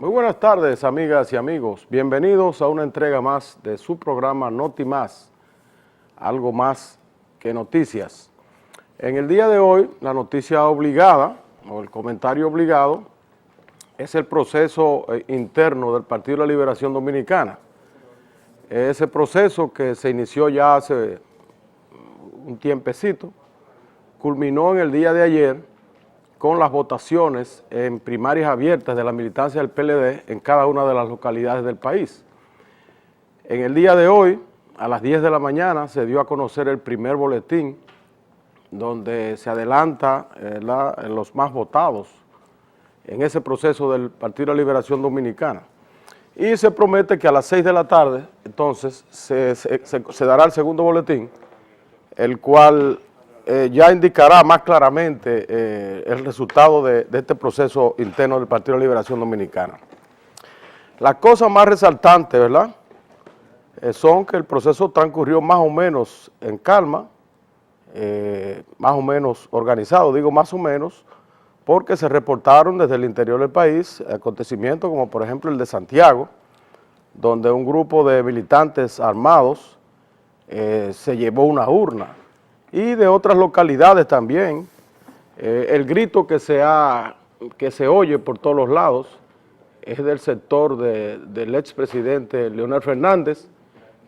Muy buenas tardes, amigas y amigos. Bienvenidos a una entrega más de su programa Noti Más, algo más que noticias. En el día de hoy, la noticia obligada, o el comentario obligado, es el proceso interno del Partido de la Liberación Dominicana. Ese proceso que se inició ya hace un tiempecito, culminó en el día de ayer con las votaciones en primarias abiertas de la militancia del PLD en cada una de las localidades del país. En el día de hoy, a las 10 de la mañana, se dio a conocer el primer boletín donde se adelanta los más votados en ese proceso del Partido de la Liberación Dominicana. Y se promete que a las 6 de la tarde, entonces, se dará el segundo boletín, el cual ya indicará más claramente el resultado de este proceso interno del Partido de la Liberación Dominicana. Las cosas más resaltantes, ¿verdad?, son que el proceso transcurrió más o menos en calma, más o menos organizado, digo más o menos, porque se reportaron desde el interior del país acontecimientos como por ejemplo el de Santiago, donde un grupo de militantes armados se llevó una urna, y de otras localidades también. El grito que se oye por todos los lados es del sector del expresidente Leonel Fernández,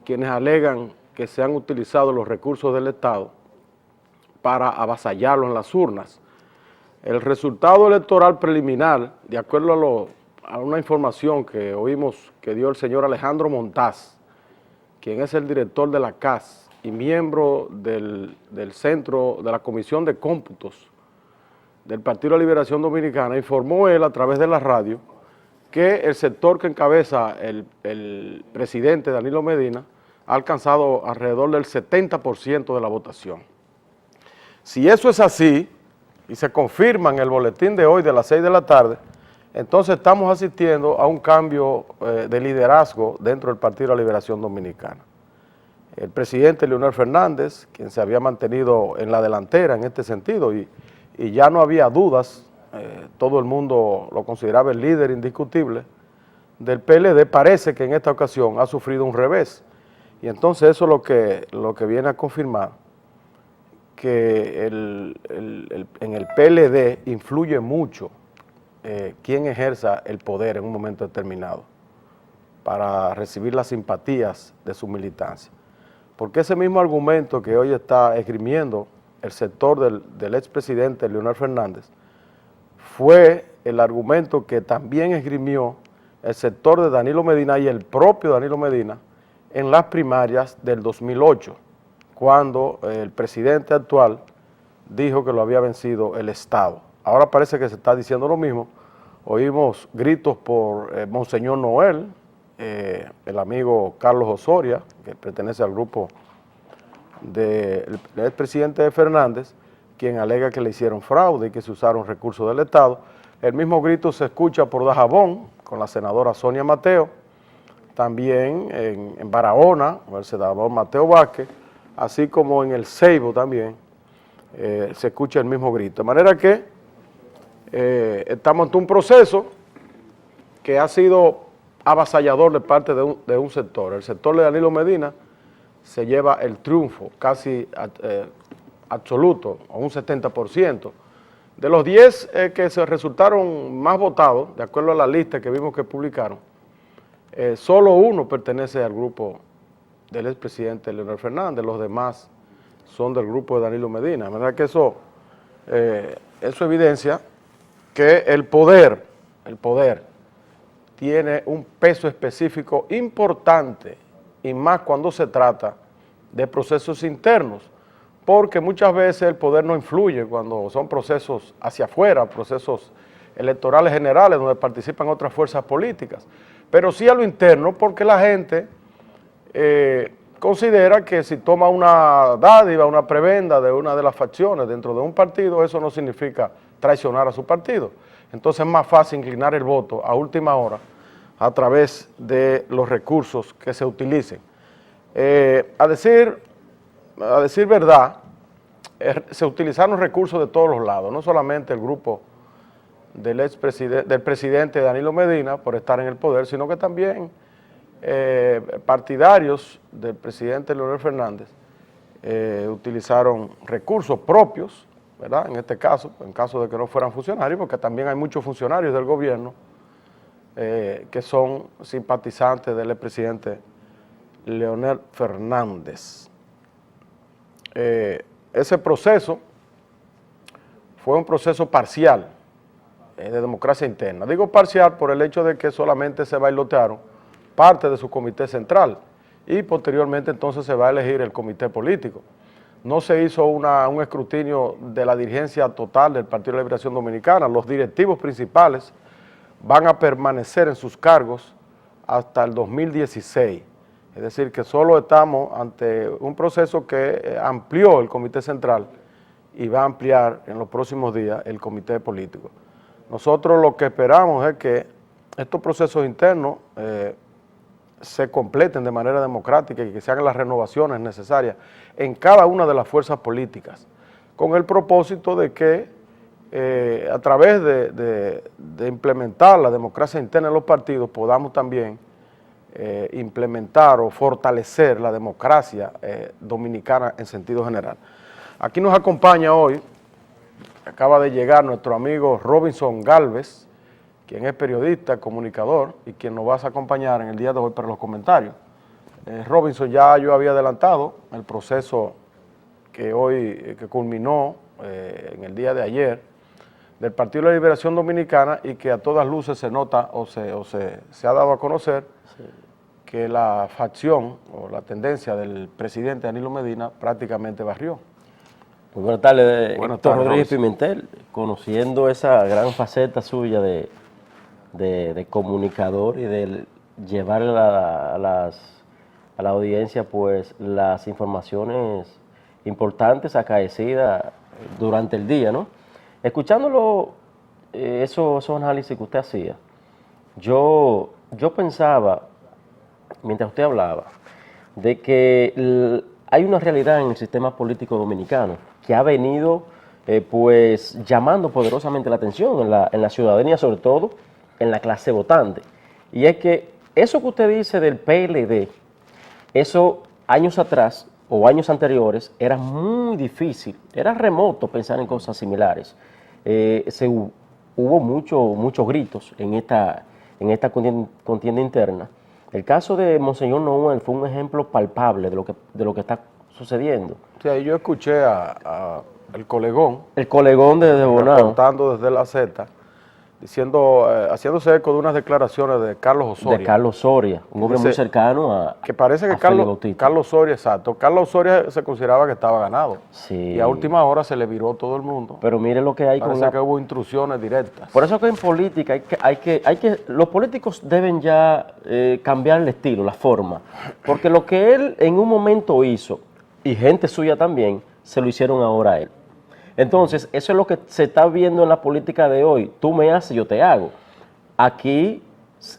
quienes alegan que se han utilizado los recursos del Estado para avasallarlo en las urnas. El resultado electoral preliminar, de acuerdo a una información que oímos que dio el señor Alejandro Montaz, quien es el director de la CAS y miembro del centro de la Comisión de Cómputos del Partido de la Liberación Dominicana, informó él a través de la radio que el sector que encabeza el presidente Danilo Medina ha alcanzado alrededor del 70% de la votación. Si eso es así, y se confirma en el boletín de hoy de las 6 de la tarde, entonces estamos asistiendo a un cambio de liderazgo dentro del Partido de la Liberación Dominicana. El presidente Leonel Fernández, quien se había mantenido en la delantera en este sentido, y ya no había dudas, todo el mundo lo consideraba el líder indiscutible del PLD, parece que en esta ocasión ha sufrido un revés. Y entonces eso es lo que viene a confirmar que en el PLD influye mucho quien ejerza el poder en un momento determinado para recibir las simpatías de su militancia. Porque ese mismo argumento que hoy está esgrimiendo el sector del expresidente Leonel Fernández fue el argumento que también esgrimió el sector de Danilo Medina y el propio Danilo Medina en las primarias del 2008, cuando el presidente actual dijo que lo había vencido el Estado. Ahora parece que se está diciendo lo mismo. Oímos gritos por Monseñor Noel, el amigo Carlos Osoria, que pertenece al grupo del expresidente Fernández, quien alega que le hicieron fraude y que se usaron recursos del Estado. El mismo grito se escucha por Dajabón, con la senadora Sonia Mateo, también en Barahona, con el senador Mateo Vázquez, así como en el Ceibo también se escucha el mismo grito. De manera que estamos ante un proceso que ha sido avasallador de parte de un sector. El sector de Danilo Medina se lleva el triunfo casi absoluto, a un 70%. De los 10 que se resultaron más votados, de acuerdo a la lista que vimos que publicaron, solo uno pertenece al grupo del expresidente Leonel Fernández, los demás son del grupo de Danilo Medina. De verdad que eso evidencia que el poder tiene un peso específico importante, y más cuando se trata de procesos internos, porque muchas veces el poder no influye cuando son procesos hacia afuera, procesos electorales generales donde participan otras fuerzas políticas, pero sí a lo interno, porque la gente considera que si toma una dádiva, una prebenda de una de las facciones dentro de un partido, eso no significa traicionar a su partido. Entonces es más fácil inclinar el voto a última hora a través de los recursos que se utilicen. A decir verdad, se utilizaron recursos de todos los lados, no solamente el grupo del presidente Danilo Medina por estar en el poder, sino que también partidarios del presidente Leonel Fernández utilizaron recursos propios, ¿verdad? En este caso, en caso de que no fueran funcionarios, porque también hay muchos funcionarios del gobierno que son simpatizantes del expresidente Leonel Fernández. Ese proceso fue un proceso parcial de democracia interna. Digo parcial por el hecho de que solamente se bailotearon parte de su comité central y posteriormente entonces se va a elegir el comité político. No se hizo un escrutinio de la dirigencia total del Partido de la Liberación Dominicana. Los directivos principales van a permanecer en sus cargos hasta el 2016. Es decir, que solo estamos ante un proceso que amplió el comité central y va a ampliar en los próximos días el comité político. Nosotros lo que esperamos es que estos procesos internos se completen de manera democrática y que se hagan las renovaciones necesarias en cada una de las fuerzas políticas, con el propósito de que a través de implementar la democracia interna en los partidos podamos también implementar o fortalecer la democracia dominicana en sentido general. Aquí nos acompaña hoy, acaba de llegar nuestro amigo Robinson Galvez, quien es periodista, comunicador y quien nos va a acompañar en el día de hoy para los comentarios. Robinson, ya yo había adelantado el proceso que culminó en el día de ayer del Partido de la Liberación Dominicana y que a todas luces se nota o se ha dado a conocer que la facción o la tendencia del presidente Danilo Medina prácticamente barrió. Muy buenas tardes, Buenas Héctor tardes, Rodríguez Pimentel, conociendo esa gran faceta suya de comunicador y de llevar a la audiencia pues las informaciones importantes acaecidas durante el día, ¿no? Escuchándolo, esos análisis que usted hacía, yo pensaba, mientras usted hablaba, de que hay una realidad en el sistema político dominicano que ha venido pues llamando poderosamente la atención en la ciudadanía, sobre todo en la clase votante. Y es que eso que usted dice del PLD, eso años atrás o años anteriores era muy difícil, era remoto pensar en cosas similares. Hubo muchos gritos en esta contienda interna. El caso de Monseñor Noel fue un ejemplo palpable de lo que está sucediendo. Sí, ahí yo escuché a el colegón. El colegón de Bonao. Reportando desde la Z, diciendo, haciéndose eco de unas declaraciones de Carlos Osoria. De Carlos Soria, un hombre muy cercano a que parece que Carlos Soria, exacto. Carlos Soria se consideraba que estaba ganado. Sí. Y a última hora se le viró todo el mundo. Pero mire lo que hay parece que hubo intrusiones directas. Por eso que en política los políticos deben ya cambiar el estilo, la forma. Porque lo que él en un momento hizo, y gente suya también, se lo hicieron ahora a él. Entonces, eso es lo que se está viendo en la política de hoy. Tú me haces, yo te hago. Aquí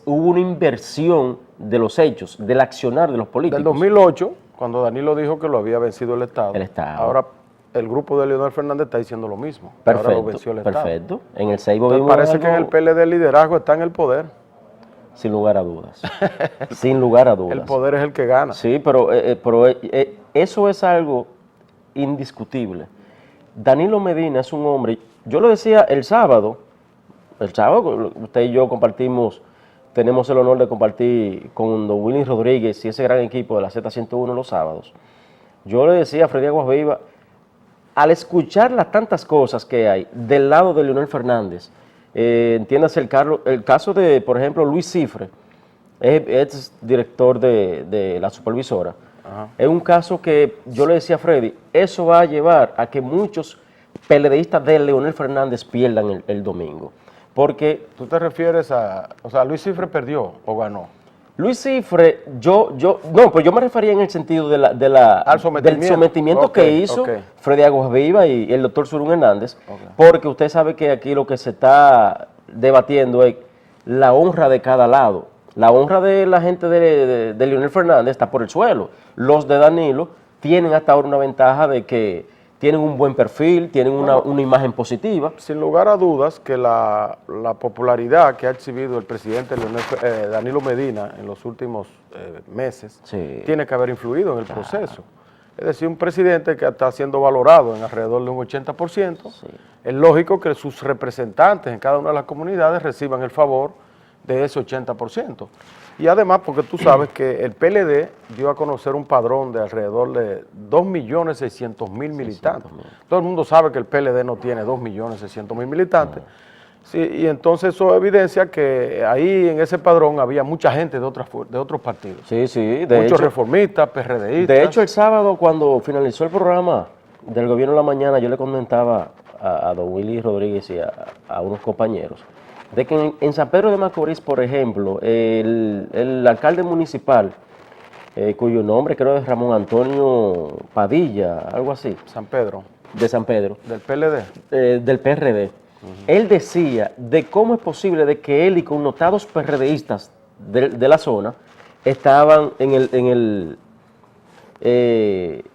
hubo una inversión de los hechos, del accionar de los políticos. Del 2008, cuando Danilo dijo que lo había vencido el Estado. Ahora el grupo de Leonel Fernández está diciendo lo mismo. Perfecto, ahora lo venció el Estado. Perfecto. En el Seibo parece que en el PLD el liderazgo está en el poder. Sin lugar a dudas. Sin lugar a dudas. El poder es el que gana. Sí, pero eso es algo indiscutible. Danilo Medina es un hombre, yo lo decía el sábado, usted y yo tenemos el honor de compartir con don Willy Rodríguez y ese gran equipo de la Z101 los sábados. Yo le decía a Freddy Aguas Viva, al escuchar las tantas cosas que hay del lado de Leonel Fernández, entiéndase el caso de, por ejemplo, Luis Cifre, es director de la supervisora. Ajá. Es un caso que yo le decía a Freddy, eso va a llevar a que muchos PLDistas de Leonel Fernández pierdan el domingo. Porque... ¿Tú te refieres o sea, Luis Cifre perdió o ganó? Luis Cifre, pues yo me refería en el sentido del sometimiento que hizo Freddy Aguas Viva y el doctor Surún Hernández, porque usted sabe que aquí lo que se está debatiendo es la honra de cada lado. La honra de la gente de Leonel Fernández está por el suelo. Los de Danilo tienen hasta ahora una ventaja de que tienen un buen perfil, tienen una imagen positiva. Sin lugar a dudas que la popularidad que ha exhibido el presidente Danilo Medina en los últimos meses Sí. tiene que haber influido en el proceso. Es decir, un presidente que está siendo valorado en alrededor de un 80%, es lógico que sus representantes en cada una de las comunidades reciban el favor de ese 80%. Y además, porque tú sabes que el PLD dio a conocer un padrón de alrededor de 2.600.000 militantes. Todo el mundo sabe que el PLD no tiene 2.600.000 militantes. Sí, y entonces eso evidencia que ahí en ese padrón había mucha gente de otros partidos. Sí, sí. Muchos reformistas, PRDistas. De hecho, el sábado, cuando finalizó el programa del Gobierno de la Mañana, yo le comentaba a don Willy Rodríguez y a unos compañeros de que en San Pedro de Macorís, por ejemplo, el alcalde municipal, cuyo nombre creo es Ramón Antonio Padilla, algo así, San Pedro, de San Pedro, del PLD. del PRD, él decía de cómo es posible de que él y connotados PRDistas de la zona estaban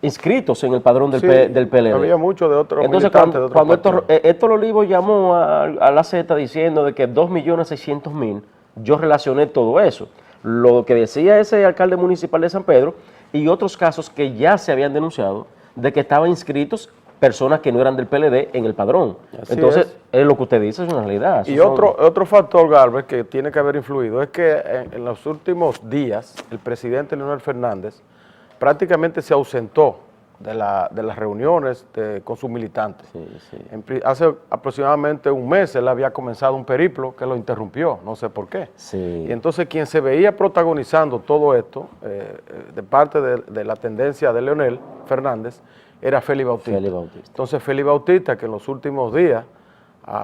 inscritos en el padrón del PLD. Había muchos de otros Entonces, militantes de otros cuando Héctor Olivo llamó a la Z diciendo de que 2.600.000, yo relacioné todo eso. Lo que decía ese alcalde municipal de San Pedro y otros casos que ya se habían denunciado de que estaban inscritos personas que no eran del PLD en el padrón. Así Entonces, lo que usted dice es una realidad. Y otro factor, Galvez, que tiene que haber influido es que en los últimos días el presidente Leonel Fernández prácticamente se ausentó de las reuniones con sus militantes. Hace aproximadamente un mes él había comenzado un periplo que lo interrumpió, no sé por qué. Y entonces quien se veía protagonizando todo esto, de parte de la tendencia de Leonel Fernández, era Félix Bautista. Entonces Félix Bautista, que en los últimos días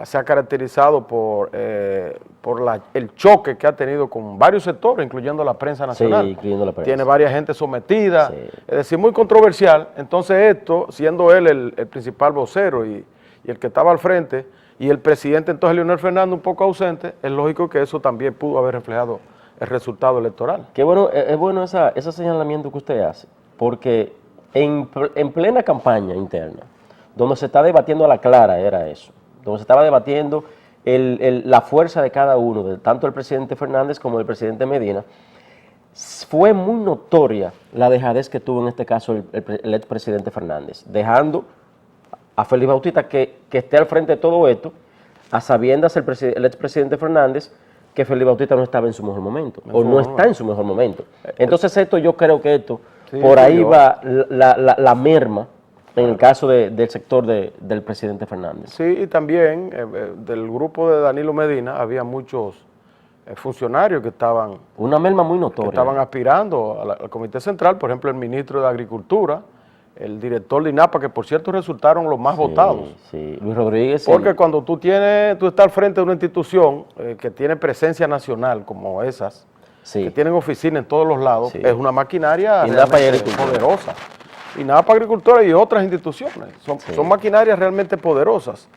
se ha caracterizado por el choque que ha tenido con varios sectores, incluyendo la prensa nacional. Sí, incluyendo la prensa. Tiene varias gente sometida, es decir, muy controversial. Entonces esto, siendo él el principal vocero y el que estaba al frente, y el presidente entonces Leonel Fernández un poco ausente, es lógico que eso también pudo haber reflejado el resultado electoral. Qué bueno, es bueno ese señalamiento que usted hace, porque en plena campaña interna, donde se está debatiendo a la clara, era eso, donde se estaba debatiendo la fuerza de cada uno, tanto el presidente Fernández como el presidente Medina, fue muy notoria la dejadez que tuvo en este caso el expresidente Fernández, dejando a Félix Bautista que esté al frente de todo esto, a sabiendas el expresidente Fernández que Félix Bautista no estaba en su mejor momento, o no está en su mejor momento. Entonces yo creo que por ahí va la merma en el caso del sector del presidente Fernández. Sí, y también del grupo de Danilo Medina había muchos funcionarios que estaban... Una merma muy notoria. Que estaban aspirando al Comité Central, por ejemplo, el ministro de Agricultura, el director de INAPA, que por cierto resultaron los más votados. Sí, Luis Rodríguez. Porque cuando tú estás al frente de una institución que tiene presencia nacional como esas, que tienen oficina en todos los lados, es una maquinaria poderosa. INAPA Agricultura y otras instituciones, son maquinarias realmente poderosas.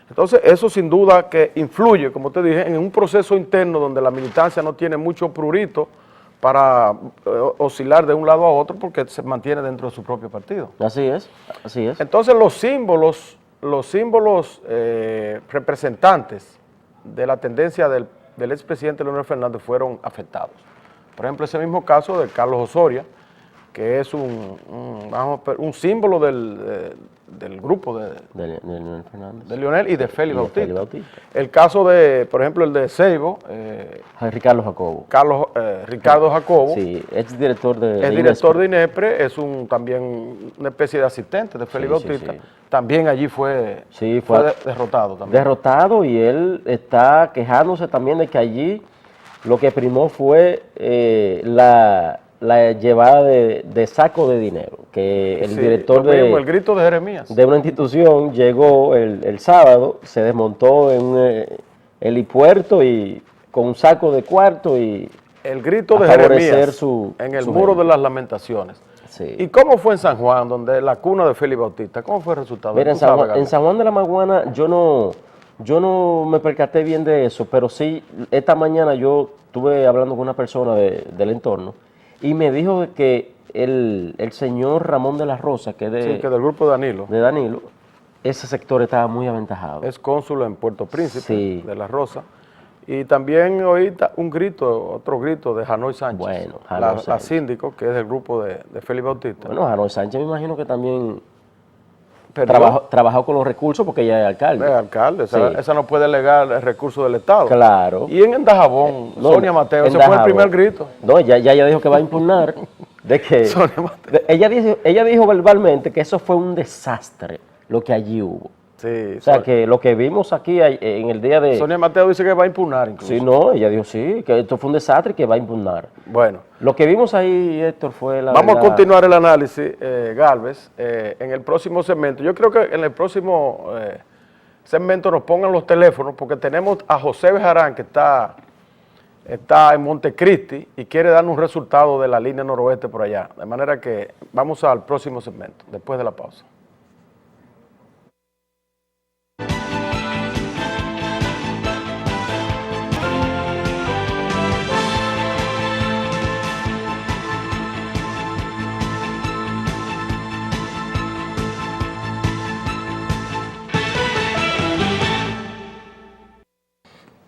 Entonces eso sin duda que influye, como te dije, en un proceso interno donde la militancia no tiene mucho prurito para oscilar de un lado a otro porque se mantiene dentro de su propio partido. Así es. Entonces los símbolos representantes de la tendencia del expresidente Leonel Fernández fueron afectados. Por ejemplo, ese mismo caso de Carlos Osoria, que es un símbolo del grupo de Leonel Fernández. De Leonel y de Félix Bautista. El caso de, por ejemplo, el de Seibo. Ricardo Jacobo. Ricardo Jacobo. Sí, es director de director de INEPRE, es también una especie de asistente de Félix Bautista. También allí fue derrotado. Derrotado, y él está quejándose también de que allí lo que primó fue la llevada de saco de dinero, que el director el grito de Jeremías de una institución llegó el sábado, se desmontó en un helipuerto y con un saco de cuarto y el grito de Jeremías en el muro de las lamentaciones. ¿Y cómo fue en San Juan, donde la cuna de Félix Bautista? ¿Cómo fue el resultado? Mira, en San Juan de la Maguana yo no me percaté bien de eso, pero sí, esta mañana yo estuve hablando con una persona del entorno y me dijo que el señor Ramón de la Rosa, que es Sí, que del grupo Danilo. de Danilo, ese sector estaba muy aventajado. Es cónsul en Puerto Príncipe, Sí. de la Rosa. Y también oí otro grito de Janoy Sánchez, Bueno, la Janoy Sánchez. síndico, que es del grupo de Félix Bautista. Bueno, Janoy Sánchez me imagino que también Perdió. trabajó con los recursos porque ella es alcalde. Es alcalde, Sí. esa no puede alegar el recurso del Estado. Claro. Y en Dajabón, No, Sonia Mateo, en ese fue el Dajabón. primer grito. No, ella dijo que va a impugnar de que Sonia Mateo. ella dijo verbalmente que eso fue un desastre lo que allí hubo. Sí, O sea, que lo que vimos aquí en el día de... Sonia Mateo dice que va a impugnar incluso. Sí, no, ella dijo sí, que esto fue un desastre y que va a impugnar. Bueno, Lo que vimos ahí, Héctor, fue la vamos a verdad- continuar el análisis, Galvez, en el próximo segmento. Yo creo que en el próximo segmento nos pongan los teléfonos, porque tenemos a José Bejarán, que está en Montecristi y quiere darnos un resultado de la línea noroeste por allá. De manera que vamos al próximo segmento, después de la pausa.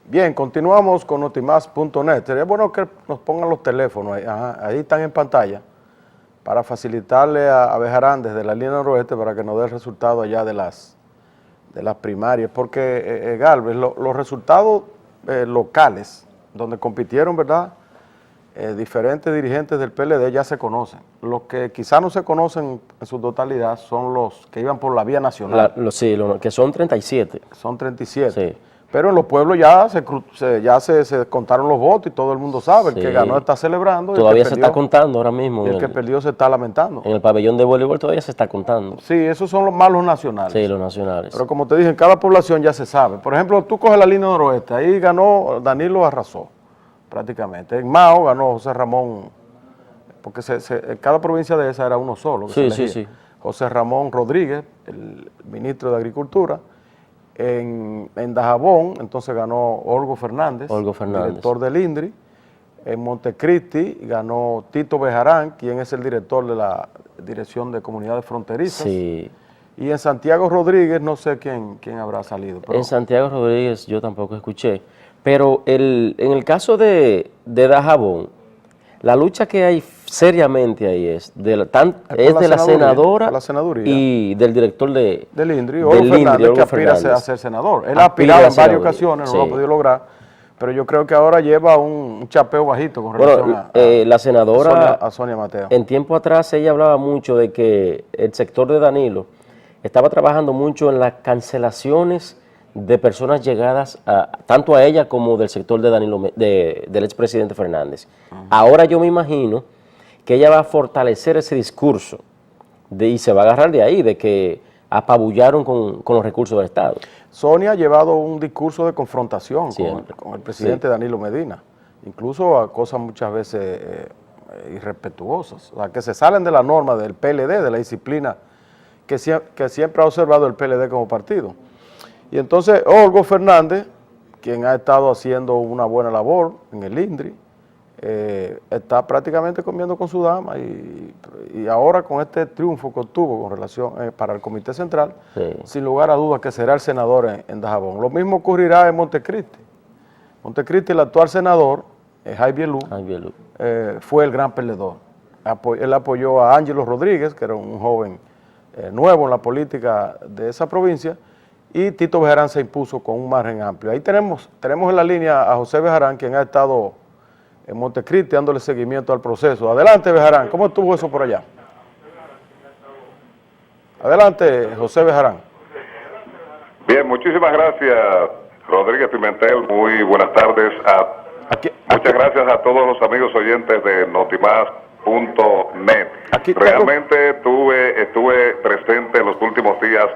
Bien, continuamos con notimas.net. Sería bueno que nos pongan los teléfonos, ahí están en pantalla, para facilitarle a Bejarán desde la línea noroeste para que nos dé el resultado allá de las primarias, porque Galvez, los resultados locales, donde compitieron, ¿verdad?, diferentes dirigentes del PLD ya se conocen. Los que quizás no se conocen en su totalidad son los que iban por la vía nacional. que son 37. Son 37. Sí. Pero en los pueblos ya se contaron los votos y todo el mundo sabe. El Sí. que ganó está celebrando. Todavía el que se perdió, está contando ahora mismo. y el que perdió se está lamentando. En el pabellón de voleibol todavía se está contando. Sí, esos son los malos nacionales. Sí, los nacionales. Pero como te dije, en cada población ya se sabe. Por ejemplo, tú coges la línea noroeste, ahí ganó, Danilo arrasó prácticamente. En Mao ganó José Ramón, porque en cada provincia de esa era uno solo. Que Sí, se sí, elegía. sí. José Ramón Rodríguez, el ministro de Agricultura. En Dajabón, entonces ganó Olgo Fernández, director del INDRI. En Montecristi ganó Tito Bejarán, quien es el director de la Dirección de Comunidades Fronterizas. Sí. Y en Santiago Rodríguez, no sé quién habrá salido. Pero En Santiago Rodríguez yo tampoco escuché. Pero en el caso de Dajabón, la lucha que hay seriamente ahí es de la senadora la senaduría y del director del INDRI, Olgo del Fernández, Olgo que aspira a Fernández. ser senador. Él Aspira ha aspirado a en varias senaduría, ocasiones, no sí. lo ha podido lograr, pero yo creo que ahora lleva un chapeo bajito con relación la senadora, a Sonia Mateo. en tiempo atrás ella hablaba mucho de que el sector de Danilo estaba trabajando mucho en las cancelaciones de personas llegadas tanto a ella como del sector de Danilo, del expresidente Fernández. Ahora yo me imagino que ella va a fortalecer ese discurso y se va a agarrar de ahí, de que apabullaron con los recursos del Estado. Sonia ha llevado un discurso de confrontación con el presidente Sí. Danilo Medina, incluso a cosas muchas veces irrespetuosas, o sea, que se salen de la norma del PLD, de la disciplina que siempre ha observado el PLD como partido. Y entonces Olgo Fernández, quien ha estado haciendo una buena labor en el INDRI, está prácticamente comiendo con su dama y ahora con este triunfo que obtuvo con relación para el Comité Central, Sí. sin lugar a dudas que será el senador en Dajabón. Lo mismo ocurrirá en Montecristi. Montecristi, el actual senador, Jaime Lu, fue el gran perdedor. Él apoyó a Ángelo Rodríguez, que era un joven nuevo en la política de esa provincia, y Tito Bejarán se impuso con un margen amplio. Ahí tenemos en la línea a José Bejarán, quien ha estado en Montecristi dándole seguimiento al proceso. Adelante, Bejarán, ¿cómo estuvo eso por allá? Adelante, José Bejarán. Bien, muchísimas gracias, Rodríguez Pimentel. Muy buenas tardes. Muchas gracias a todos los amigos oyentes de notimas.net. Realmente estuve presente en los últimos días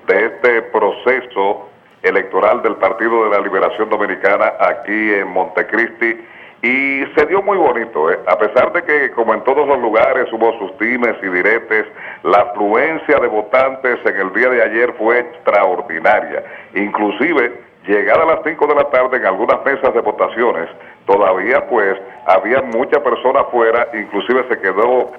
de este proceso electoral del Partido de la Liberación Dominicana aquí en Montecristi y se dio muy bonito, a pesar de que, como en todos los lugares, hubo sus dimes y diretes. La afluencia de votantes en el día de ayer fue extraordinaria. Inclusive, llegada a las 5 de la tarde en algunas mesas de votaciones, todavía pues había muchas personas afuera, inclusive se quedó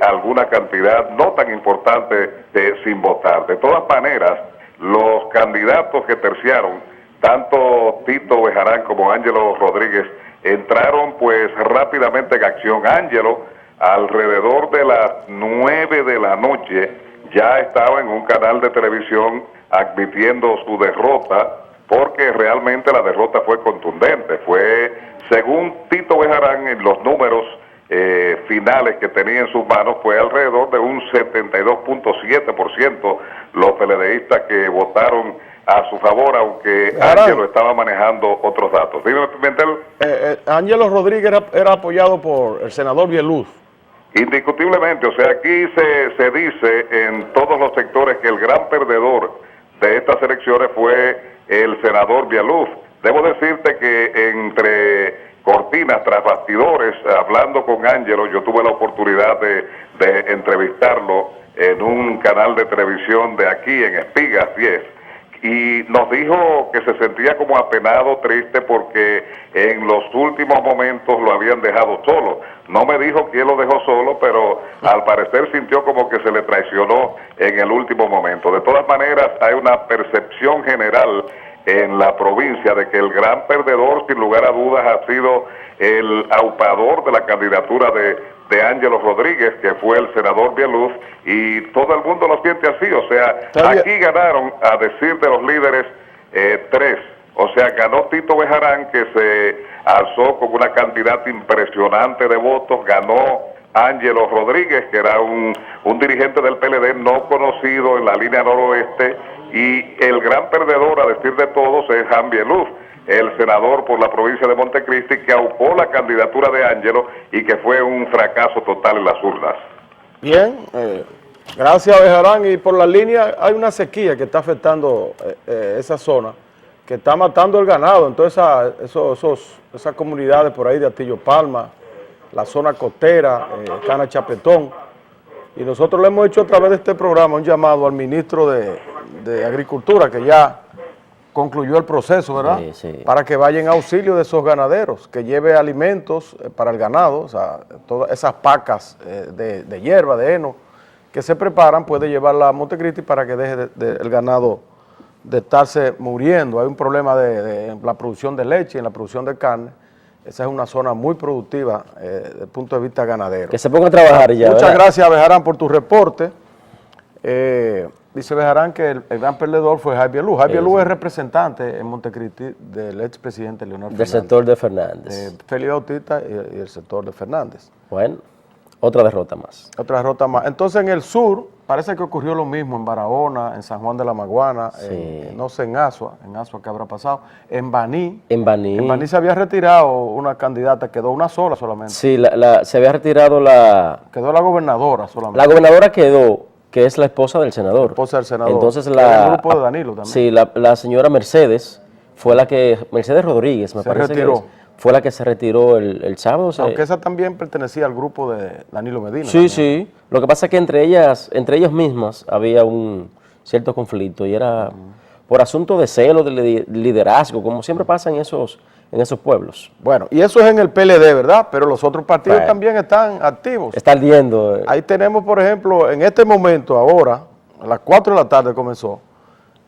alguna cantidad no tan importante sin votar. De todas maneras, los candidatos que terciaron, tanto Tito Bejarán como Ángelo Rodríguez, entraron pues rápidamente en acción. Ángelo, alrededor de las 9 de la noche, ya estaba en un canal de televisión admitiendo su derrota, porque realmente la derrota fue contundente. Fue, según Tito Bejarán, en los números finales que tenía en sus manos, fue alrededor de un 72.7% los PLDistas que votaron a su favor, aunque Ángelo estaba manejando otros datos. Dime, Pimentel. Ángelo Rodríguez era apoyado por el senador Bieluz. Indiscutiblemente, o sea, aquí se dice en todos los sectores que el gran perdedor de estas elecciones fue el senador Bieluz. Debo decirte que entre cortinas, tras bastidores, hablando con Ángelo, yo tuve la oportunidad de entrevistarlo en un canal de televisión de aquí, en Espigas 10, y nos dijo que se sentía como apenado, triste, porque en los últimos momentos lo habían dejado solo. No me dijo quién lo dejó solo, pero al parecer sintió como que se le traicionó en el último momento. De todas maneras, hay una percepción general en la provincia de que el gran perdedor, sin lugar a dudas, ha sido el aupador de la candidatura de Ángelo Rodríguez, que fue el senador Bieluz, y todo el mundo lo siente así. O sea, aquí ganaron, a decir de los líderes, 3. O sea, ganó Tito Bejarán, que se alzó con una cantidad impresionante de votos, ganó Ángelo Rodríguez, que era un dirigente del PLD no conocido en la línea noroeste, y el gran perdedor, a decir de todos, es Jan Bieluz, el senador por la provincia de Montecristi, que aupó la candidatura de Ángelo y que fue un fracaso total en las urnas. Bien, gracias Bejarán. Y por la línea hay una sequía que está afectando esa zona, que está matando el ganado en todas esas comunidades por ahí de Atillo Palma, la zona costera, Cana Chapetón. Y nosotros le hemos hecho a través de este programa un llamado al ministro de Agricultura, que ya concluyó el proceso, ¿verdad? Sí, sí. Para que vaya en auxilio de esos ganaderos, que lleve alimentos para el ganado, o sea, todas esas pacas de hierba, de heno, que se preparan, puede llevarla a Montecristi para que deje el ganado de estarse muriendo. Hay un problema de la producción de leche y en la producción de carne. Esa es una zona muy productiva desde el punto de vista ganadero. Que se ponga a trabajar ya. Muchas gracias, Bejarán, por tu reporte. Dice Bejarán que el gran perdedor fue Jaime Bieluz. Jaime Bieluz es representante en Montecristi del expresidente Leonel Fernández. Del sector de Fernández. Félix Bautista y el sector de Fernández. Bueno, otra derrota más. Otra derrota más. Entonces en el sur parece que ocurrió lo mismo en Barahona, en San Juan de la Maguana, no sé, en Asua qué habrá pasado, en Baní. En Baní se había retirado una candidata, quedó una sola solamente. Sí, se había retirado quedó la gobernadora solamente. La gobernadora quedó, que es la esposa del senador. La esposa del senador. Entonces el grupo de Danilo también. Sí, la señora Mercedes fue la que, Mercedes Rodríguez, me parece que fue la que se retiró el sábado. Aunque esa también pertenecía al grupo de Danilo Medina. Sí, también. Sí. Lo que pasa es que entre ellas mismas había un cierto conflicto y era por asunto de celo, de liderazgo, como siempre pasa en esos pueblos. Bueno, y eso es en el PLD, ¿verdad? Pero los otros partidos también están activos. Está ardiendo. Ahí tenemos, por ejemplo, en este momento, ahora, a las 4 de la tarde comenzó,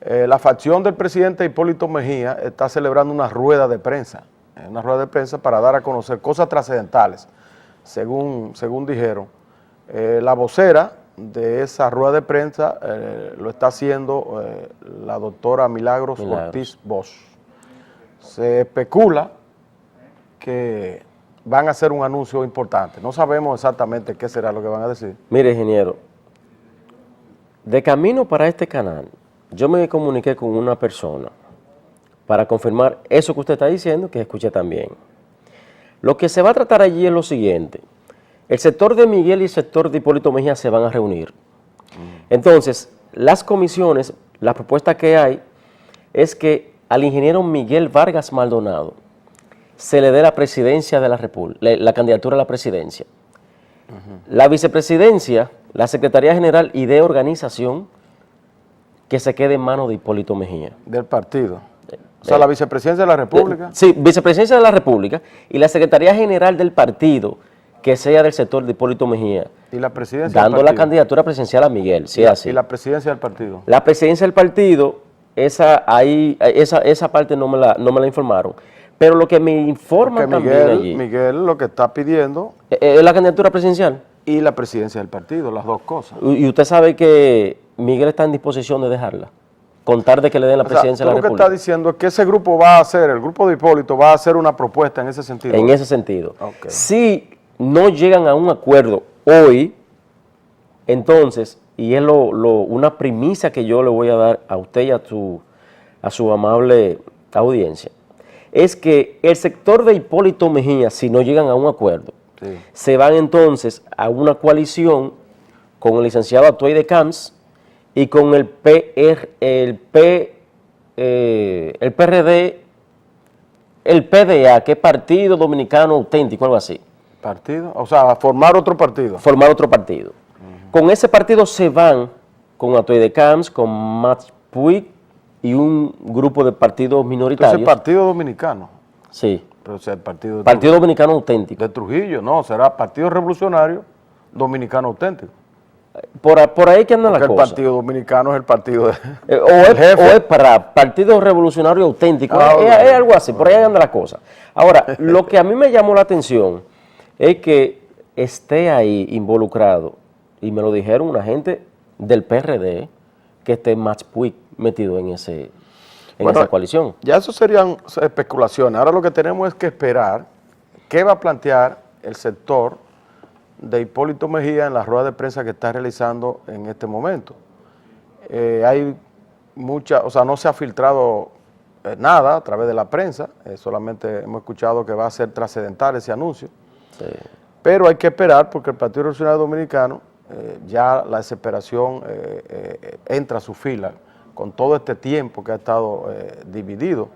la facción del presidente Hipólito Mejía está celebrando una rueda de prensa. Una rueda de prensa para dar a conocer cosas trascendentales, según dijeron. La vocera de esa rueda de prensa lo está haciendo la doctora Milagros Ortiz Bosch. Se especula que van a hacer un anuncio importante. No sabemos exactamente qué será lo que van a decir. Mire, ingeniero, de camino para este canal, yo me comuniqué con una persona para confirmar eso que usted está diciendo, que escuché también. Lo que se va a tratar allí es lo siguiente. El sector de Miguel y el sector de Hipólito Mejía se van a reunir. Entonces, las comisiones, la propuesta que hay es que al ingeniero Miguel Vargas Maldonado se le dé la presidencia de la República, la candidatura a la presidencia. La vicepresidencia, la Secretaría General y de Organización, que se quede en manos de Hipólito Mejía. Del partido. O sea, la Vicepresidencia de la República. Sí, Vicepresidencia de la República y la Secretaría General del partido que sea del sector de Hipólito Mejía. Y la presidencia dando del la partido. candidatura presidencial a Miguel, sí, así. Y la presidencia del partido. La presidencia del partido, esa parte no me la informaron. Pero lo que me informan también allí Miguel lo que está pidiendo es la candidatura presidencial. y la presidencia del partido, las dos cosas. Y usted sabe que Miguel está en disposición de dejarla, contar de que le den la presidencia de la República. Lo que República. está diciendo es que ese grupo va a hacer, el grupo de Hipólito va a hacer una propuesta en ese sentido. En ese sentido. Okay. Si no llegan a un acuerdo hoy, entonces, y es una primicia que yo le voy a dar a usted y a su amable audiencia, es que el sector de Hipólito Mejía, si no llegan a un acuerdo, Sí. se van entonces a una coalición con el licenciado Atuey de Camps y con el PRD, el PDA, que es Partido Dominicano Auténtico, algo así. ¿Partido? O sea, formar otro partido. Formar otro partido. Con ese partido se van con Atuey de Camps, con Matt Puig y un grupo de partidos minoritarios. Entonces, Partido Dominicano. Sí, Pero, o sea, el partido de Partido Dominicano Auténtico. de Trujillo, no, será Partido Revolucionario Dominicano Auténtico. Por ahí que anda la Porque el cosa. Partido Dominicano es el partido de... O es para Partido Revolucionario Auténtico, es algo así, por ahí anda la cosa. Ahora, lo que a mí me llamó la atención es que esté ahí involucrado, y me lo dijeron una gente del PRD, que esté Matt Puig metido en esa coalición. Ya eso serían especulaciones. Ahora lo que tenemos es que esperar qué va a plantear el sector de Hipólito Mejía en la rueda de prensa que está realizando en este momento. Hay mucha, o sea, no se ha filtrado nada a través de la prensa, solamente hemos escuchado que va a ser trascendental ese anuncio, Sí. pero hay que esperar porque el Partido Revolucionario Dominicano, ya la desesperación entra a su fila con todo este tiempo que ha estado dividido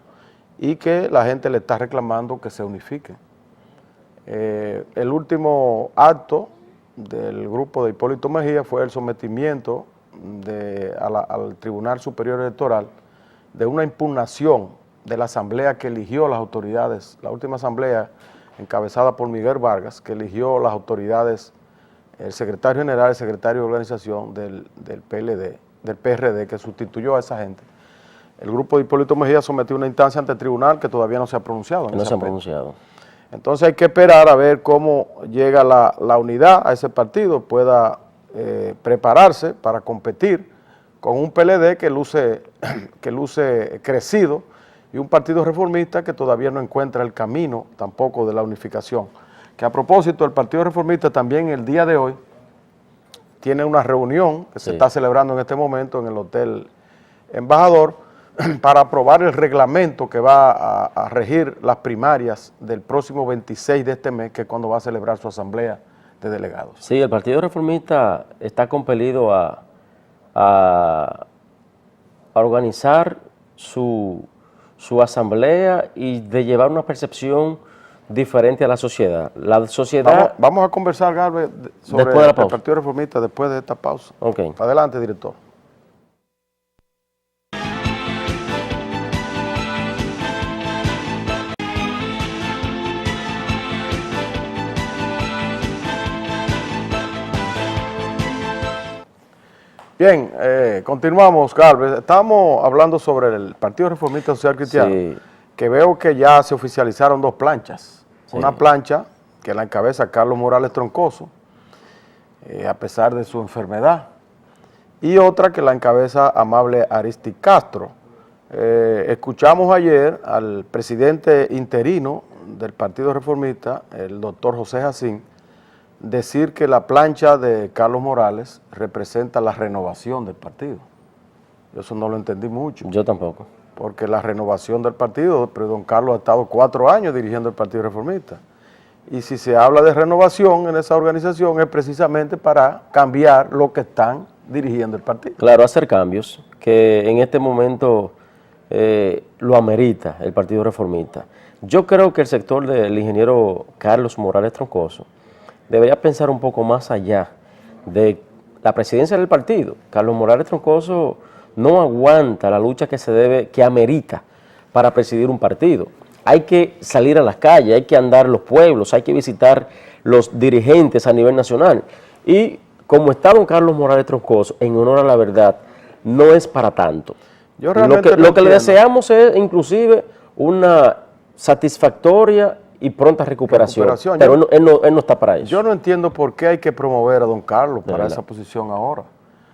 y que la gente le está reclamando que se unifique. El último acto del grupo de Hipólito Mejía fue el sometimiento al Tribunal Superior Electoral de una impugnación de la asamblea que eligió las autoridades, la última asamblea encabezada por Miguel Vargas, que eligió las autoridades, el secretario general, el secretario de organización del PRD, que sustituyó a esa gente. El grupo de Hipólito Mejía sometió una instancia ante el tribunal que todavía no se ha pronunciado. No se han pronunciado. Entonces hay que esperar a ver cómo llega la unidad a ese partido, pueda prepararse para competir con un PLD que luce crecido y un partido reformista que todavía no encuentra el camino tampoco de la unificación. Que a propósito, el Partido Reformista también el día de hoy tiene una reunión que se está celebrando en este momento en el Hotel Embajador para aprobar el reglamento que va a regir las primarias del próximo 26 de este mes, que es cuando va a celebrar su asamblea de delegados. Sí, el Partido Reformista está compelido a organizar su asamblea y de llevar una percepción diferente a la sociedad. La sociedad... Vamos a conversar, Galvez, sobre el Partido Reformista después de esta pausa. Okay. Adelante, director. Bien, continuamos, Galvez. Estamos hablando sobre el Partido Reformista Social Cristiano, que veo que ya se oficializaron dos planchas. Una plancha que la encabeza Carlos Morales Troncoso, a pesar de su enfermedad, y otra que la encabeza Amable Aristi Castro. Escuchamos ayer al presidente interino del Partido Reformista, el doctor José Jacín, decir que la plancha de Carlos Morales representa la renovación del partido. Yo eso no lo entendí mucho. Yo tampoco. Porque la renovación del partido, pero don Carlos ha estado 4 años dirigiendo el Partido Reformista. Y si se habla de renovación en esa organización es precisamente para cambiar lo que están dirigiendo el partido. Claro, hacer cambios que en este momento lo amerita el Partido Reformista. Yo creo que el sector del ingeniero Carlos Morales Troncoso debería pensar un poco más allá de la presidencia del partido. Carlos Morales Troncoso no aguanta la lucha que amerita para presidir un partido. Hay que salir a las calles, hay que andar en los pueblos, hay que visitar los dirigentes a nivel nacional. Y como está don Carlos Morales Troncoso, en honor a la verdad, no es para tanto. Yo realmente lo que le deseamos es inclusive una satisfactoria y pronta recuperación. Pero él no está para eso. Yo no entiendo por qué hay que promover a don Carlos para esa posición ahora.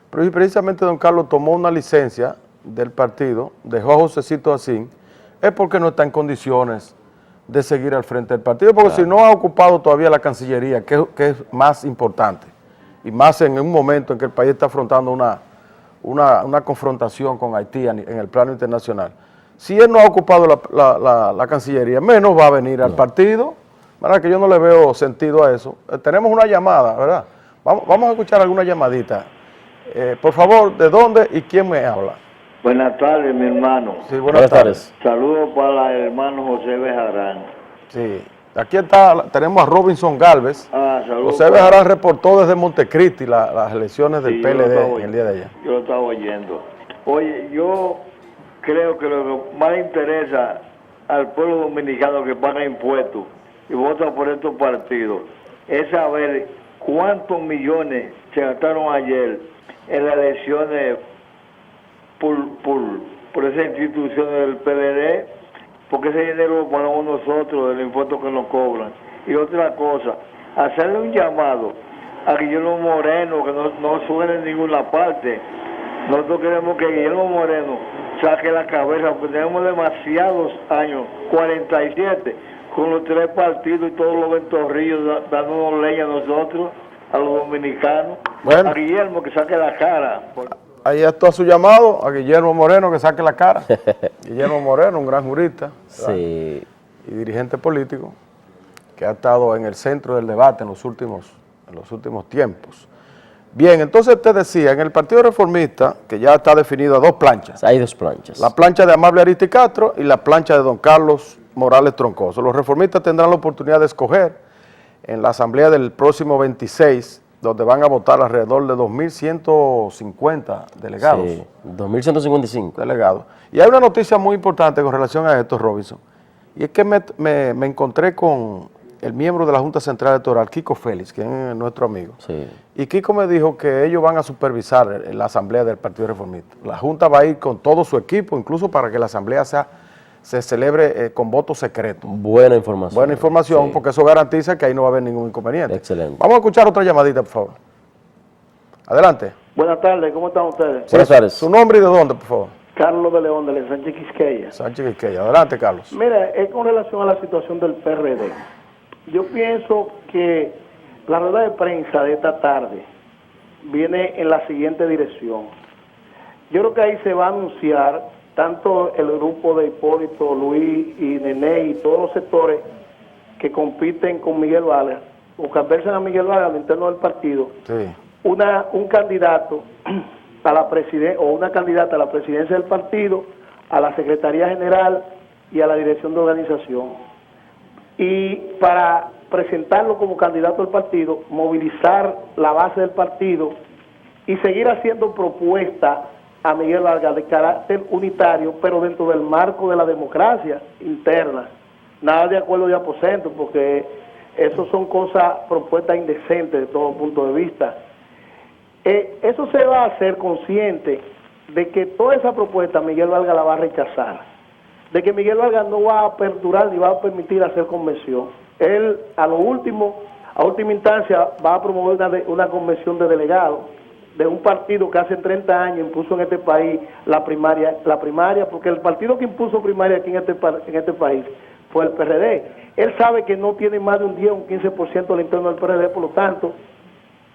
Pero precisamente don Carlos tomó una licencia del partido, dejó a Josecito Asín, es porque no está en condiciones de seguir al frente del partido, porque si no ha ocupado todavía la Cancillería, que es más importante, y más en un momento en que el país está afrontando una confrontación con Haití en el plano internacional. Si él no ha ocupado la Cancillería, menos va a venir al partido, ¿verdad? Que yo no le veo sentido a eso. Tenemos una llamada, ¿verdad? Vamos a escuchar alguna llamadita. Por favor, ¿de dónde y quién me habla? Buenas tardes, mi hermano. Sí, buenas tardes. Saludos para el hermano José Bejarán. Sí, aquí tenemos a Robinson Galvez. Saludos. José Bejarán reportó desde Montecristi las elecciones del PLD en el día de ayer. Yo lo estaba oyendo. Oye, yo creo que lo que más interesa al pueblo dominicano que paga impuestos y vota por estos partidos es saber cuántos millones se gastaron ayer en las elecciones por esa institución del PLD, porque ese dinero lo pagamos nosotros del impuesto que nos cobran. Y otra cosa, hacerle un llamado a Guillermo Moreno, que no suene en ninguna parte. Nosotros queremos que Guillermo Moreno saque la cabeza, porque tenemos demasiados años, 47, con los 3 partidos y todos los ventorrillos dándonos leña a nosotros, a los dominicanos. Bueno, a Guillermo que saque la cara. Ahí está su llamado, a Guillermo Moreno que saque la cara. Guillermo Moreno, un gran jurista, sí, y dirigente político, que ha estado en el centro del debate en los últimos tiempos. Bien, entonces te decía, en el Partido Reformista, que ya está definido a 2 planchas. Hay 2 planchas. La plancha de Amable Ariztí Castro y la plancha de don Carlos Morales Troncoso. Los reformistas tendrán la oportunidad de escoger en la asamblea del próximo 26, donde van a votar alrededor de 2.150 delegados. Sí, 2.155. Delegados. Y hay una noticia muy importante con relación a esto, Robinson, y es que me encontré con el miembro de la Junta Central Electoral, Kiko Félix, que es nuestro amigo. Sí. Y Kiko me dijo que ellos van a supervisar la asamblea del Partido Reformista. La Junta va a ir con todo su equipo, incluso para que la asamblea se celebre con voto secreto. Buena información. Buena información, sí, porque eso garantiza que ahí no va a haber ningún inconveniente. Excelente. Vamos a escuchar otra llamadita, por favor. Adelante. Buenas tardes, ¿cómo están ustedes? Buenas tardes. ¿Su nombre y de dónde, por favor? Carlos de León, de Sánchez Quisqueya. Sánchez Quisqueya. Adelante, Carlos. Mira, es con relación a la situación del PRD. Yo pienso que la rueda de prensa de esta tarde viene en la siguiente dirección. Yo creo que ahí se va a anunciar tanto el grupo de Hipólito, Luis y Nené y todos los sectores que compiten con Miguel Vargas o que adversan a Miguel Vargas al interno del partido, Sí. un candidato a la presidencia o una candidata a la presidencia del partido, a la Secretaría General y a la Dirección de Organización. Y para presentarlo como candidato al partido, movilizar la base del partido y seguir haciendo propuestas a Miguel Vargas de carácter unitario, pero dentro del marco de la democracia interna. Nada de acuerdo de aposento, porque eso son cosas, propuestas indecentes de todo punto de vista. Eso se va a hacer consciente de que toda esa propuesta Miguel Vargas la va a rechazar, de que Miguel Vargas no va a aperturar ni va a permitir hacer convención. Él, a última instancia, va a promover una convención de delegados de un partido que hace 30 años impuso en este país la primaria, porque el partido que impuso primaria aquí en este país fue el PRD. Él sabe que no tiene más de un 10 o un 15% del interno del PRD, por lo tanto,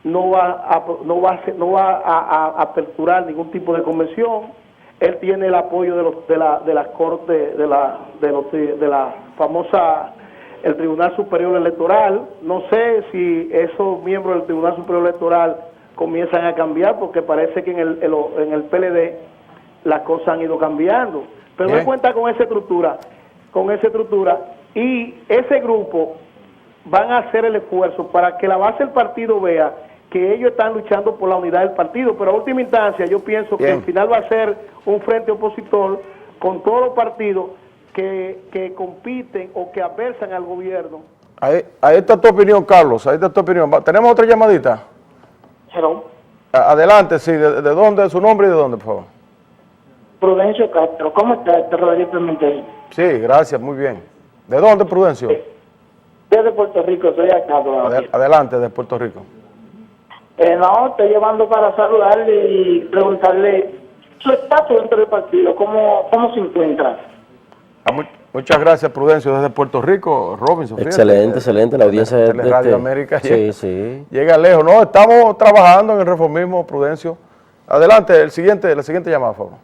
no va a aperturar ningún tipo de convención. Él tiene el apoyo de las cortes, de la famosa, el Tribunal Superior Electoral. No sé si esos miembros del Tribunal Superior Electoral comienzan a cambiar, porque parece que en el PLD las cosas han ido cambiando. Pero no cuenta con esa estructura, y ese grupo van a hacer el esfuerzo para que la base del partido vea que ellos están luchando por la unidad del partido, pero a última instancia yo pienso que al final va a ser un frente opositor con todos los partidos que compiten o que adversan al gobierno. Ahí está tu opinión, Carlos, ahí está tu opinión. ¿Tenemos otra llamadita? Hello. Adelante, sí, ¿de dónde, su nombre y de dónde, por favor? Prudencio Castro, ¿cómo está, Rodríguez Pimentel? Sí, gracias, muy bien. ¿De dónde, Prudencio? Desde Puerto Rico, soy acá todavía. Adelante, de Puerto Rico. No, estoy llamando para saludarle y preguntarle su estatus dentro del partido, ¿cómo se encuentra? Muchas gracias, Prudencio, desde Puerto Rico, Robinson. Excelente, excelente, la audiencia de Radio América. Sí. Llega lejos. No, estamos trabajando en el reformismo, Prudencio. Adelante, la siguiente llamada, por favor.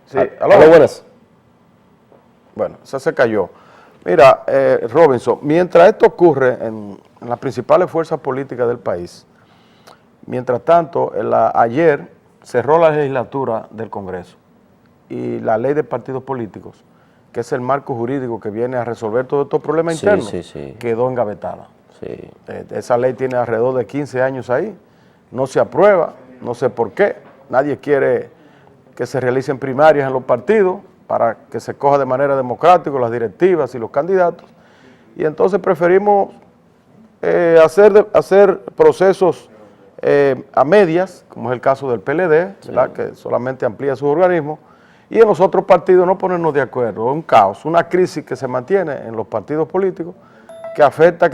Sí, aló, buenas. Bueno, esa se cayó. Mira, Robinson, mientras esto ocurre en las principales fuerzas políticas del país, mientras tanto, ayer cerró la legislatura del Congreso y la ley de partidos políticos, que es el marco jurídico que viene a resolver todos estos problemas internos, quedó engavetada. Sí. Esa ley tiene alrededor de 15 años ahí, no se aprueba, no sé por qué, nadie quiere que se realicen primarias en los partidos para que se coja de manera democrática las directivas y los candidatos, y entonces preferimos hacer procesos a medias, como es el caso del PLD, ¿verdad? Que solamente amplía sus organismos, y en los otros partidos no ponernos de acuerdo. Es un caos, una crisis que se mantiene en los partidos políticos que está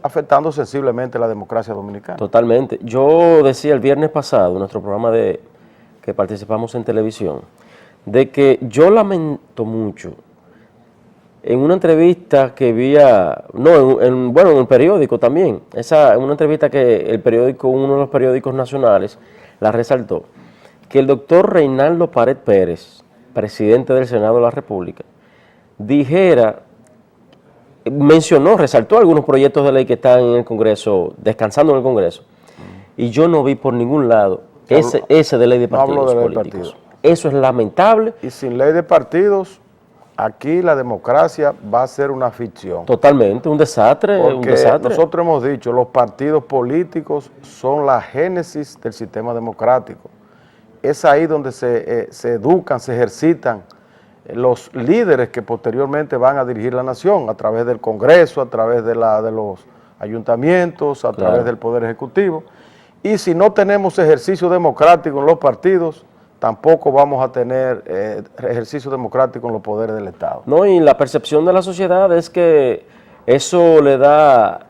afectando sensiblemente la democracia dominicana. Totalmente. Yo decía el viernes pasado, en nuestro programa que participamos en televisión, de que yo lamento mucho, en una entrevista que vi, en el periódico también, en una entrevista que el periódico, uno de los periódicos nacionales, la resaltó, que el doctor Reinaldo Pared Pérez, presidente del Senado de la República, resaltó algunos proyectos de ley que están en el Congreso, descansando en el Congreso, y yo no vi por ningún lado ese de ley de partidos políticos. Eso es lamentable. Y sin ley de partidos, aquí la democracia va a ser una ficción. Totalmente, un desastre. Porque nosotros hemos dicho, los partidos políticos son la génesis del sistema democrático. Es ahí donde se educan, se ejercitan los líderes que posteriormente van a dirigir la nación, a través del Congreso, a través de los ayuntamientos, a través del Poder Ejecutivo. Y si no tenemos ejercicio democrático en los partidos, tampoco vamos a tener ejercicio democrático en los poderes del Estado. No, y la percepción de la sociedad es que eso le da,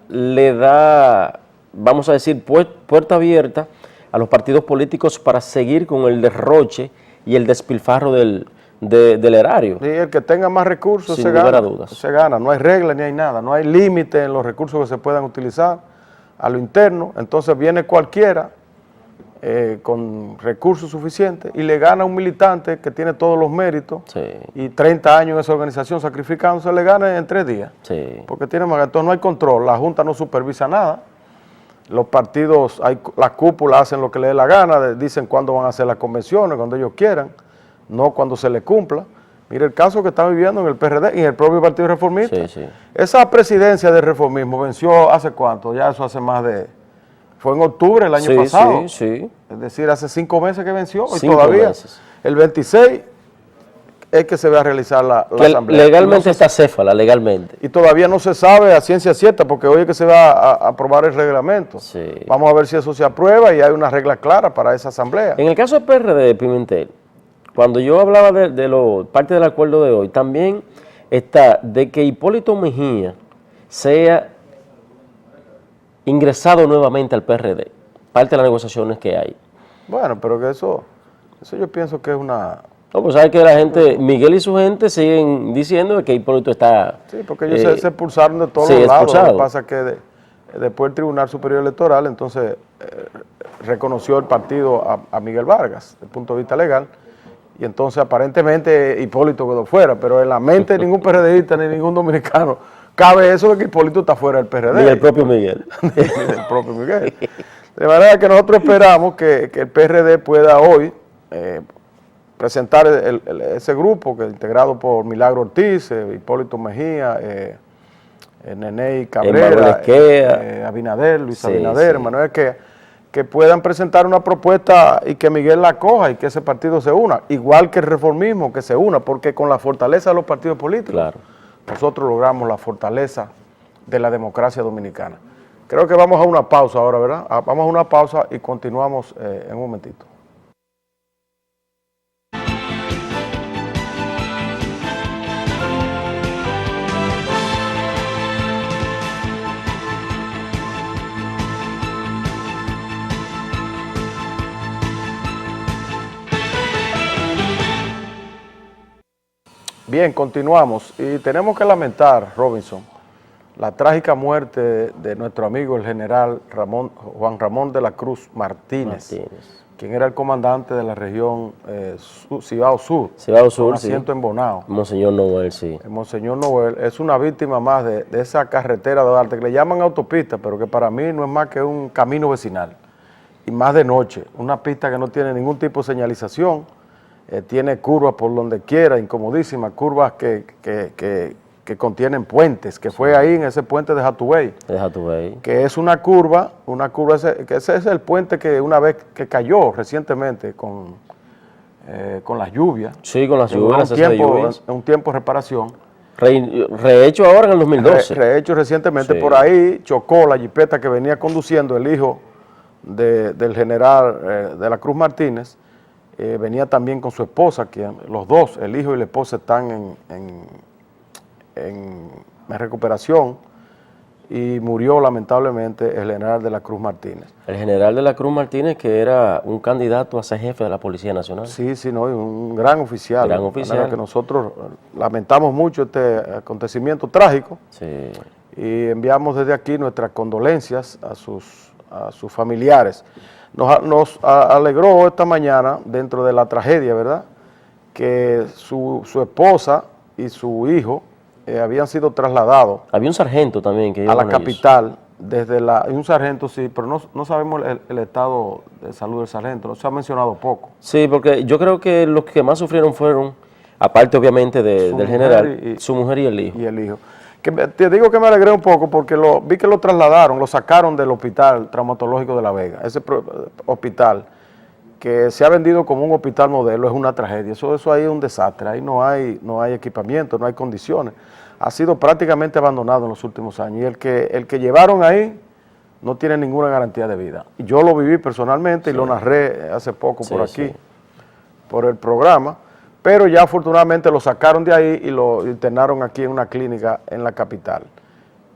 vamos a decir, puerta abierta a los partidos políticos para seguir con el derroche y el despilfarro del erario. Sí, el que tenga más recursos se gana, se gana. No hay regla ni hay nada, no hay límite en los recursos que se puedan utilizar a lo interno. Entonces viene cualquiera con recursos suficientes y le gana a un militante que tiene todos los méritos y 30 años en esa organización sacrificándose, le gana en 3 días. Porque entonces no hay control, la Junta no supervisa nada. Los partidos, las cúpulas hacen lo que les dé la gana, dicen cuándo van a hacer las convenciones, cuando ellos quieran, no cuando se les cumpla. Mire el caso que están viviendo en el PRD y en el propio Partido Reformista. Esa presidencia del reformismo venció ¿hace cuánto? Ya eso hace más de... Fue en octubre del año pasado. Es decir, hace 5 meses que venció y todavía el 26 es que se va a realizar la asamblea. Legalmente está céfala, legalmente. Y todavía no se sabe a ciencia cierta, porque hoy es que se va a aprobar el reglamento. Vamos a ver si eso se aprueba y hay una regla clara para esa asamblea. En el caso del PRD, Pimentel, cuando yo hablaba de parte del acuerdo de hoy, también está de que Hipólito Mejía sea ingresado nuevamente al PRD, parte de las negociaciones que hay. Bueno, pero que eso yo pienso que es una... No, pues sabe que la gente, Miguel y su gente siguen diciendo que Hipólito está... Sí, porque ellos se expulsaron de todos los lados. Lo que pasa es que después el Tribunal Superior Electoral entonces reconoció el partido a Miguel Vargas, desde el punto de vista legal, y entonces aparentemente Hipólito quedó fuera, pero en la mente de ningún PRDista ni ningún dominicano cabe eso de que Hipólito está fuera del PRD. Ni el propio Miguel. Ni el propio Miguel. De manera que nosotros esperamos que el PRD pueda hoy presentar ese grupo que integrado por Milagro Ortiz, Hipólito Mejía, Neney Cabrera, Abinader, Luis Abinader, Manuel Esquea, que puedan presentar una propuesta y que Miguel la coja y que ese partido se una, igual que el reformismo que se una, porque con la fortaleza de los partidos políticos, Claro. nosotros logramos la fortaleza de la democracia dominicana. Creo que vamos a una pausa ahora, ¿verdad? Vamos a una pausa y continuamos en un momentito. Bien, continuamos y tenemos que lamentar, Robinson, la trágica muerte de nuestro amigo el general Juan Ramón de la Cruz Martínez, quien era el comandante de la región Cibao Sur, con asiento en Bonao. Monseñor Noel, sí. Monseñor Noel es una víctima más de esa carretera de Duarte, que le llaman autopista, pero que para mí no es más que un camino vecinal, y más de noche, una pista que no tiene ningún tipo de señalización, tiene curvas por donde quiera, incomodísimas, curvas que contienen puentes, que fue ahí en ese puente de Jatubey. Que es una curva, que ese es el puente que una vez que cayó recientemente con las lluvias. Sí, con las lluvias. Un tiempo de reparación. Rehecho ahora en el 2012. Rehecho recientemente, sí. Por ahí chocó la jipeta que venía conduciendo el hijo del general de la Cruz Martínez. Venía también con su esposa, que los dos, el hijo y la esposa, están en recuperación, y murió lamentablemente el general de la Cruz Martínez. El general de la Cruz Martínez, que era un candidato a ser jefe de la Policía Nacional. Sí, no, un gran oficial. Gran oficial. Que nosotros lamentamos mucho este acontecimiento trágico. Sí. Y enviamos desde aquí nuestras condolencias a sus familiares. Nos alegró esta mañana, dentro de la tragedia, ¿verdad?, que su esposa y su hijo habían sido trasladados. Había un sargento también que iba a la con capital, un sargento, sí, pero no sabemos el estado de salud del sargento, no se ha mencionado poco. Sí, porque yo creo que los que más sufrieron fueron, aparte obviamente del general, su mujer y el hijo. Y el hijo. Te digo que me alegré un poco porque vi que lo trasladaron, lo sacaron del hospital traumatológico de La Vega. Ese hospital que se ha vendido como un hospital modelo es una tragedia. Eso ahí es un desastre. Ahí no hay equipamiento, no hay condiciones. Ha sido prácticamente abandonado en los últimos años. Y el que llevaron ahí no tiene ninguna garantía de vida. Y yo lo viví personalmente y lo narré hace poco por aquí, por el programa. Pero ya afortunadamente lo sacaron de ahí y lo internaron aquí en una clínica en la capital.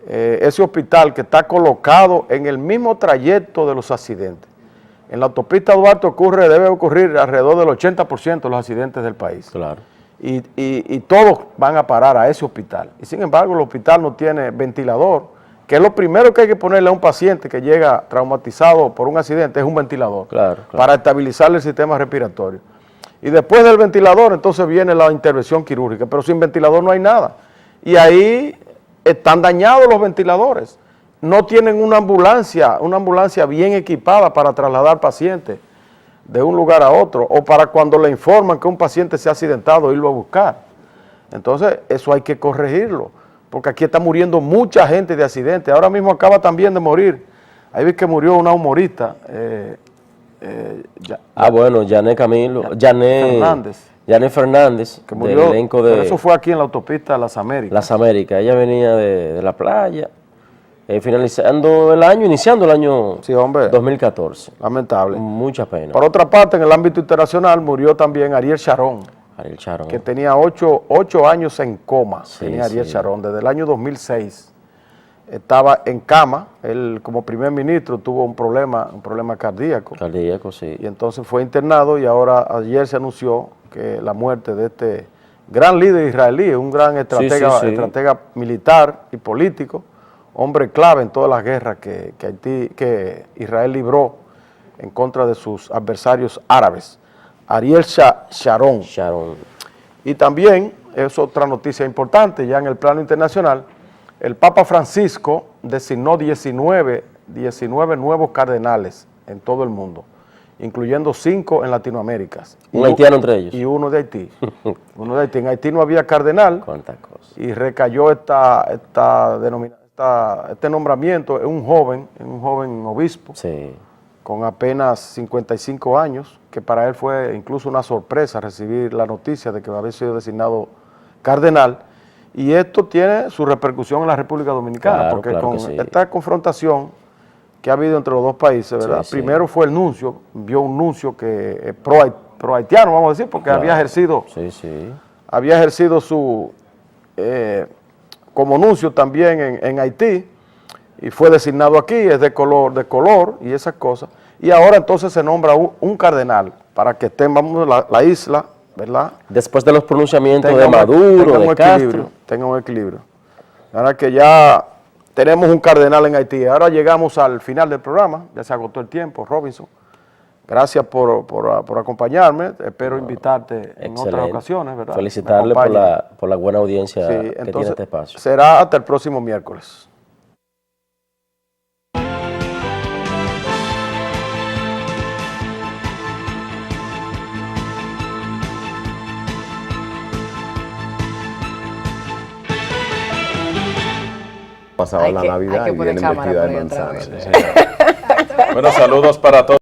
Ese hospital que está colocado en el mismo trayecto de los accidentes. En la autopista Duarte debe ocurrir alrededor del 80% de los accidentes del país. Claro. Y todos van a parar a ese hospital. Y sin embargo el hospital no tiene ventilador, que es lo primero que hay que ponerle a un paciente que llega traumatizado por un accidente, es un ventilador, para estabilizarle el sistema respiratorio. Y después del ventilador, entonces viene la intervención quirúrgica, pero sin ventilador no hay nada. Y ahí están dañados los ventiladores. No tienen una ambulancia bien equipada para trasladar pacientes de un lugar a otro, o para cuando le informan que un paciente se ha accidentado, irlo a buscar. Entonces, eso hay que corregirlo, porque aquí está muriendo mucha gente de accidentes. Ahora mismo acaba también de morir. Ahí vi que murió una humorista, Janet Fernández, que murió, del elenco de... pero eso fue aquí en la autopista Las Américas. Las Américas, ella venía de la playa, iniciando el año 2014. Lamentable. Mucha pena. Por otra parte, en el ámbito internacional murió también Ariel Sharon, que tenía 8 años en coma. Tenía Ariel Sharon desde el año 2006. Estaba en cama. Él, como primer ministro, tuvo un problema cardíaco. Sí. Y entonces fue internado, y ahora ayer se anunció que la muerte de este gran líder israelí, un gran estratega militar y político, hombre clave en todas las guerras que Israel libró en contra de sus adversarios árabes, Ariel Sharon. Y también, es otra noticia importante ya en el plano internacional, el Papa Francisco designó 19 nuevos cardenales en todo el mundo, incluyendo 5 en Latinoamérica. Un haitiano entre ellos. Y uno de Haití. En Haití no había cardenal. Cuántas cosas. Y recayó este nombramiento en un joven obispo, con apenas 55 años, que para él fue incluso una sorpresa recibir la noticia de que había sido designado cardenal, y esto tiene su repercusión en la República Dominicana, Claro, porque claro con que sí. esta confrontación que ha habido entre los dos países, ¿verdad? Sí, sí. Primero fue el nuncio, vio un nuncio que pro haitiano, vamos a decir, porque Claro. había ejercido su como nuncio también en Haití, y fue designado aquí, es de color y esas cosas, y ahora entonces se nombra un cardenal para que estén, vamos, la isla, ¿verdad? Después de los pronunciamientos Tenga de Maduro, tenga un de equilibrio, Castro. tenga un equilibrio. Ahora que ya tenemos un cardenal en Haití, ahora llegamos al final del programa, ya se agotó el tiempo, Robinson. Gracias por acompañarme, espero invitarte en otras Excelente. ocasiones, ¿verdad? Felicitarle Me acompañe. por la buena audiencia Sí, que tiene entonces este espacio. será hasta el próximo miércoles. Pasaba la Navidad hay que y poner vienen cámara vestida por de ahí otra manzana. vez. Bueno, saludos para todos.